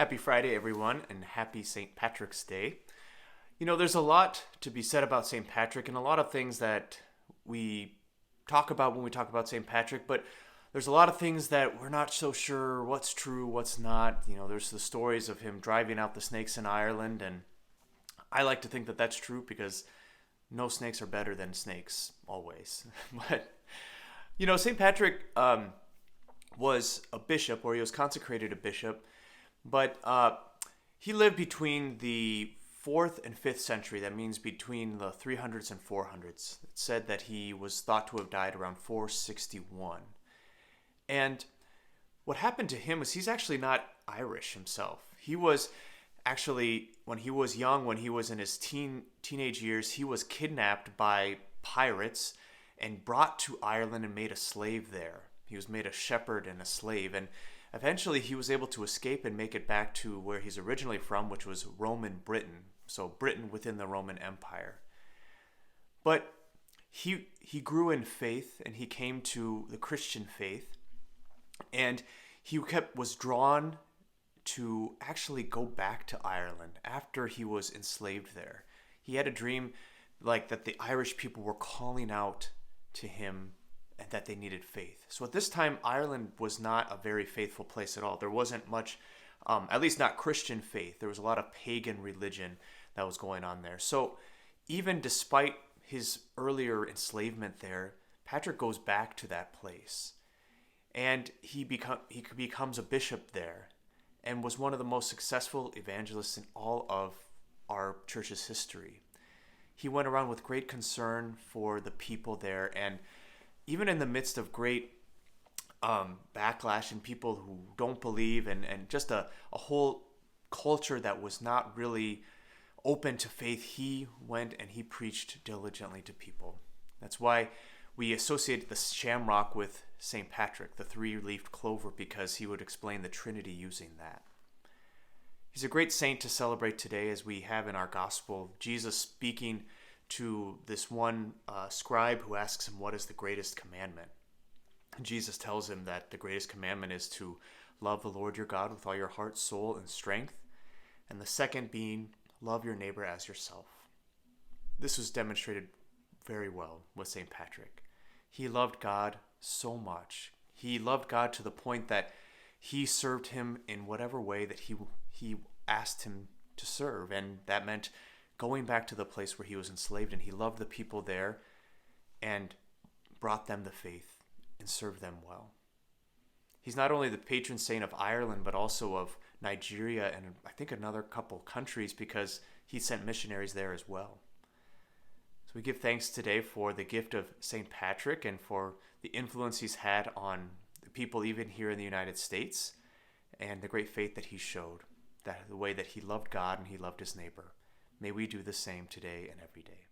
Happy Friday, everyone, and happy St. Patrick's Day. You know, there's a lot to be said about St. Patrick and a lot of things that we talk about when we talk about St. Patrick, but there's a lot of things that we're not so sure what's true, what's not. You know, there's the stories of him driving out the snakes in Ireland, and I like to think that that's true because no snakes are better than snakes, always. But, you know, St. Patrick was a bishop, or he was consecrated a bishop, but he lived between the 4th and 5th century. That means between the 300s and 400s. It said that he was thought to have died around 461. And what happened to him was he's actually not Irish himself. He was actually, when he was young, when he was in his teenage years, he was kidnapped by pirates and brought to Ireland and made a slave there. He was made a shepherd and a slave, and eventually he was able to escape and make it back to where he's originally from, which was Roman Britain, so Britain within the Roman Empire. But he grew in faith, and he came to the Christian faith, and he was drawn to actually go back to Ireland after he was enslaved there. He had a dream like that the Irish people were calling out to him and that they needed faith. So at this time, Ireland was not a very faithful place at all. There wasn't much, at least not Christian faith. There was a lot of pagan religion that was going on there. So even despite his earlier enslavement there, Patrick goes back to that place. And he becomes a bishop there and was one of the most successful evangelists in all of our church's history. He went around with great concern for the people there, and even in the midst of great backlash and people who don't believe and just a whole culture that was not really open to faith, he went and he preached diligently to people. That's why we associate the shamrock with St. Patrick, the three-leafed clover, because he would explain the Trinity using that. He's a great saint to celebrate today, as we have in our gospel Jesus speaking to this one scribe who asks him, what is the greatest commandment? And Jesus tells him that the greatest commandment is to love the Lord your God with all your heart, soul, and strength. And the second being, love your neighbor as yourself. This was demonstrated very well with St. Patrick. He loved God so much. He loved God to the point that he served him in whatever way that he asked him to serve. And that meant going back to the place where he was enslaved, and he loved the people there and brought them the faith and served them well. He's not only the patron saint of Ireland, but also of Nigeria and I think another couple countries, because he sent missionaries there as well. So we give thanks today for the gift of St. Patrick and for the influence he's had on the people even here in the United States, and the great faith that he showed, that the way that he loved God and he loved his neighbor. May we do the same today and every day.